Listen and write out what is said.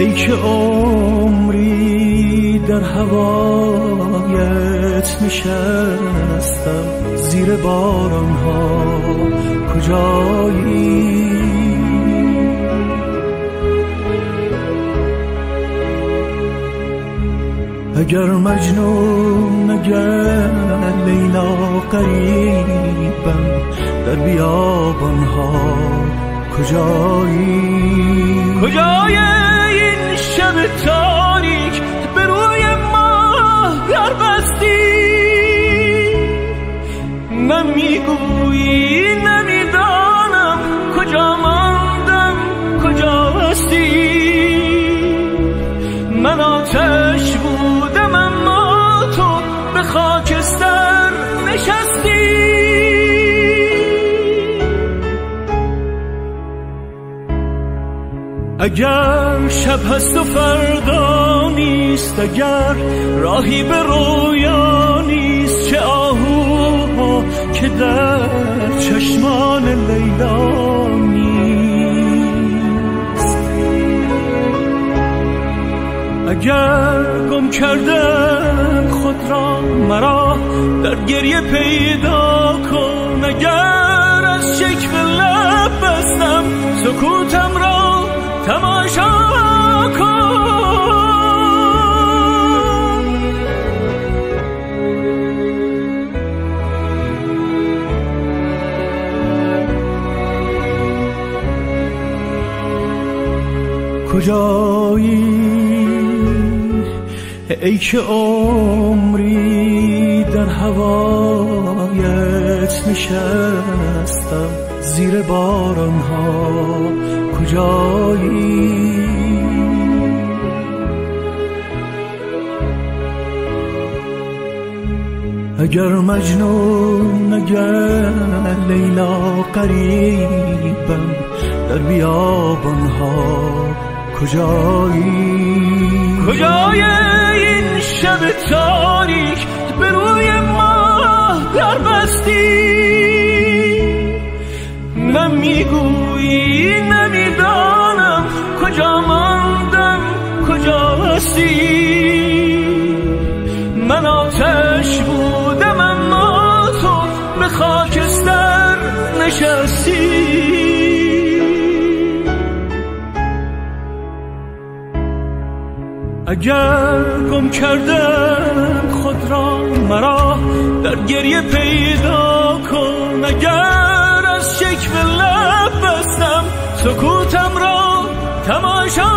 ای که عمری در هوایت نشستم، زیر بارانها کجایی؟ اگر مجنون، اگر لیلا غریبم، در بیابانها کجایی؟ کجای این شب تاریک به روی ما در بستی؟ نمیگویی نمیدانم کجا ماندم کجا هستی. من آتش بودم اما تو به خاکستر نشستی. اگر شب هست و فردا نیست، اگر راهی به رویا نیست، چه آهوها که در چشمان لیلا نیست. اگر گم کردم خود را مرا در گریه پیدا کن، اگر از شکوه لب بستم سکوتم را تماشا کن. کجایی ای که عمری در هوایت نشستم، زیر بارانها کجایی؟ اگر مجنون، اگر لیلا غریبم، در بیابانها کجایی؟ کجای این شب تاریک به روی ما در بستی؟ نمیگویی نمیدانم کجا ماندم کجا هستی. من آتش بودم اما تو به خاکستر نشستی. اگر گم کردم خود را مرا در گریه پیدا کن، اگر از شکوه لب بستم سکوتم را تماشا